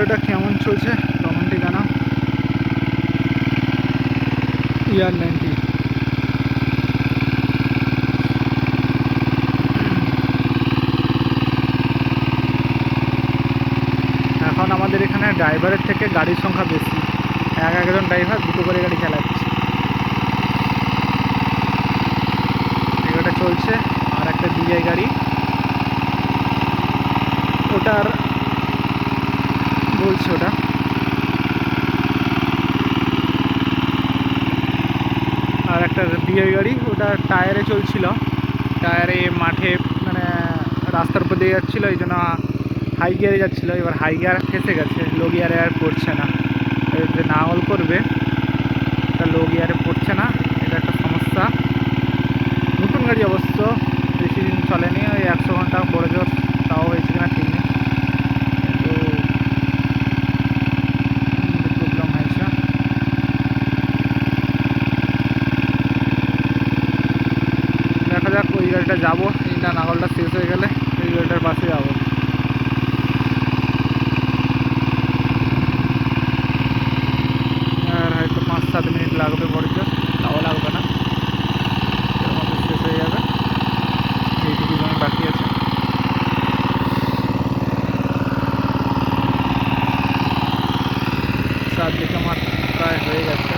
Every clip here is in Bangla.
ভিডিওটা কেমন চলছে কমেন্টে জানাও। ইয়ার 90 এখন আমাদের এখানে ড্রাইভারের থেকে গাড়ির সংখ্যা বেশি। একজন ড্রাইভার দুটো করে গাড়ি চালাচ্ছে। এগাটা চলছে আর একটা ডিআই গাড়ি, ওটার বলছে ওটা আর একটা ডিআই গাড়ি, ওটা টায়ারে চলছিল, টায়ারে মাঠে মানে রাস্তার উপর দিয়ে যাচ্ছিলো, এই জন্য হাই গিয়ারে যাচ্ছিলো। এবার হাই গিয়ার ফেসে গেছে, লো গিয়ারে আর পড়ছে না। যে নাঙল করবে এটা লো গিয়ারে পড়ছে না, এটা একটা সমস্যা। নতুন গাড়ি অবশ্য, বেশি দিন চলেনি, ওই 100 ঘন্টা বড় জোর তাও হয়েছে কিনা ঠিক নেই, কিন্তু প্রবলেম হয়েছে। দেখা যাক ওই গাড়িটা যাবো, এইটা নাঙলটা শেষ হয়ে গেলে ওই গাড়িটার পাশে যাবো। আর হয়তো 5-7 মিনিট লাগবে বড় জোর, তাও লাগবে না, এর মধ্যে শেষ হয়ে যাবে। এইটুকু জমি বাকি আছে। চারদিকে আমার প্রায় হয়ে গেছে।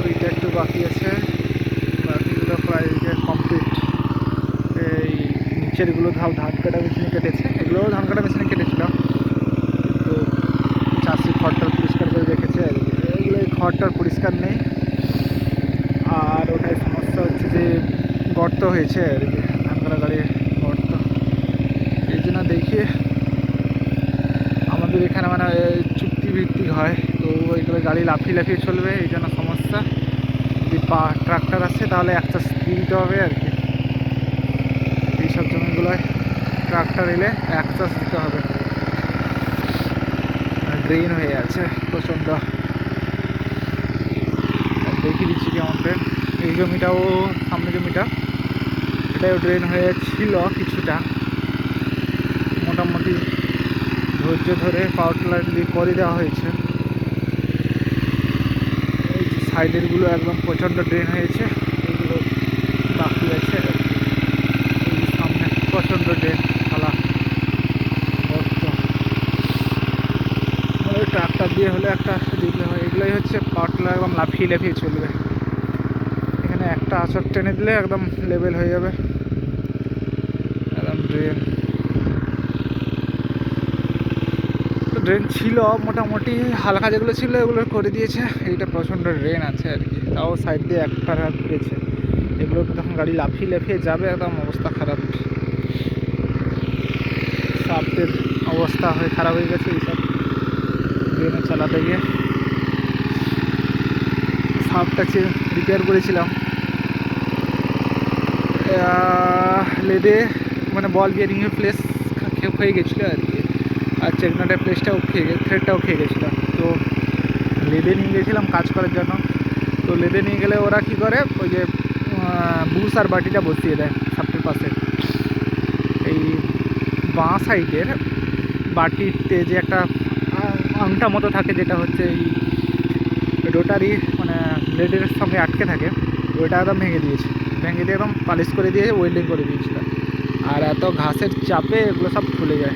ওইটা একটু বাকি আছে, বাকিগুলো প্রায় কমপ্লিট। এই নিচেরগুলো ধান কাটা মেশিনে কেটেছে, এগুলোও ধান কাটা মেশিনে কেটেছিল, কিন্তু চাষি খড়টার পরিষ্কার করে রেখেছে আর কি। এগুলো এই খড়টার পরিষ্কার নেই, আর ওটাই সমস্যা হচ্ছে যে গর্ত হয়েছে আর কি, ধান কাটা গাড়ির গর্ত। এই জন্য দেখি আমাদের এখানে মানে চুক্তিভিত্তিক হয়, তো ওইগুলো গাড়ি লাফিয়ে লাফিয়ে চলবে, এই জন্য সমস্যা। যদি ট্রাক্টর আসে তাহলে একটা দিয়ে দিতে হবে আর কি। এইসব জমিগুলোয় ট্রাক্টর এলে এক চাষ দিতে হবে। ড্রেন হয়ে আছে প্রচণ্ড, দেখিয়ে দিচ্ছি কেমন ড্রেন। এই জমিটাও, সামনে জমিটা, এটাও ড্রেন হয়েছিল কিছুটা, মোটামুটি ধৈর্য ধরে পাওয়ার টিলার দিয়ে করে দেওয়া হয়েছে। এই সাইডেরগুলো একদম প্রচণ্ড ড্রেন হয়েছে, এগুলো বাকি আছে। এই সামনে প্রচণ্ড ড্রেন, খালা গর্ত, ওই ট্রাক্টর দিয়ে হলে একটা দিতে হয়। এগুলোই হচ্ছে পাওয়ার টিলার, একদম লাফিয়ে লাফিয়ে চলবে। এখানে একটা আচর টেনে দিলে একদম লেভেল হয়ে যাবে, একদম ড্রেন। ড্রেন ছিল মোটামুটি, হালকা যেগুলো ছিল এগুলো করে দিয়েছে। এইটা প্রচণ্ড ড্রেন আছে আর কি, তাও সাইড দিয়ে একটা ঘুরেছে। এগুলো তখন গাড়ি লাফিয়ে লাফিয়ে যাবে, একদম অবস্থা খারাপ। সাপের অবস্থা খারাপ হয়ে গেছে এইসব ড্রেনে চালাতে গিয়ে। সাপটাকে রিপেয়ার করেছিলাম লেদে, মানে বল বিয়ারিংয়ের প্লেস হয়ে গেছিলো আর কি, আর চেকনাটের প্লেসটাও থ্রেডটাও খেয়ে গেছিলো। তো লেদে নিয়ে গেছিলাম কাজ করার জন্য। তো লেদে নিয়ে গেলে ওরা কি করে, ওই যে বুস আর বাটিটা বসিয়ে দেয় সাপটার পাশে। এই বাঁ সাইডের বাটিতে যে একটা আংটা মতো থাকে, যেটা হচ্ছে এই রোটারি মানে ব্লেডের সঙ্গে আটকে থাকে, ওইটা একদম ভেঙে দিয়েছে, ভেঙে দিয়ে একদম পালিশ করে দিয়ে ওয়েল্ডিং করে দিয়েছিল। আর এত ঘাসের চাপে এগুলো সব খুলে যায়,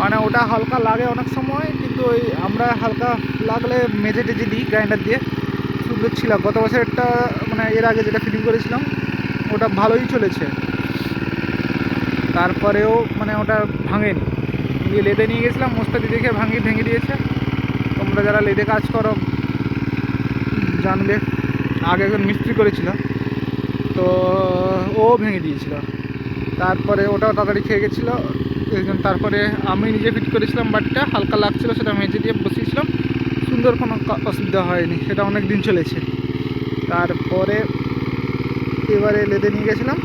মানে ওটা হালকা লাগে অনেক সময়, কিন্তু ওই আমরা হালকা লাগলে মেজে টেজে দিই গ্রাইন্ডার দিয়ে, সুন্দর ছিল। গত বছরটা মানে এর আগে যেটা ফিটিং করেছিলাম ওটা ভালোই চলেছে, তারপরেও মানে ওটা ভাঙেনি। দিয়ে লেদে নিয়ে গেছিলাম, মোস্তাদি দেখে ভেঙে দিয়েছে। তোমরা যারা লেদে কাজ করো জানবে, আগে একজন মিস্ত্রি করেছিল, তো ও ভেঙে দিয়েছিল। তারপরে ওটাও তাড়াতাড়ি খেয়ে গেছিলো, এই জন্য তারপরে আমি নিজে ফিট করেছিলাম, বাটটা হালকা লাগছিলো, সেটা মেজে দিয়ে বসিয়েছিলাম, সুন্দর, কোনো অসুবিধা হয়নি, সেটা অনেক দিন চলেছে। তারপরে এবারে লেদে নিয়ে গেছিলাম,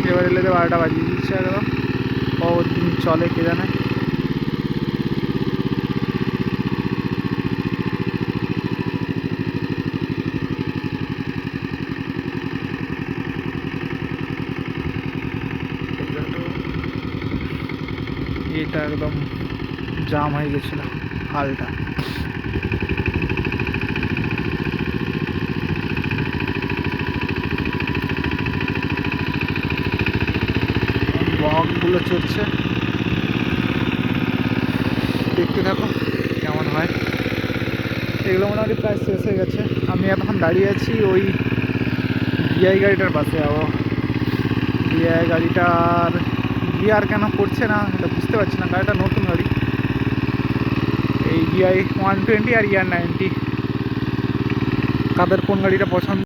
এবারে লেদে 12টা বাজিয়ে দিচ্ছে একদম, কদিন চলে কে জানে। এটা একদম জাম হয়ে গেছিল খালটা। বকগুলো চড়ছে, দেখতে থাকো কেমন হয়। এগুলো মোটামুটি প্রায় শেষ হয়ে গেছে। আমি এখন দাঁড়িয়ে আছি ওই ডিআই গাড়িটার পাশে। ডিআই গাড়িটার গিয়ার কেন করছে না এটা বুঝতে পারছি না। গাড়িটা নতুন গাড়ি, এই ডিআই 120 আর ER90। কাদের কোন গাড়িটা পছন্দ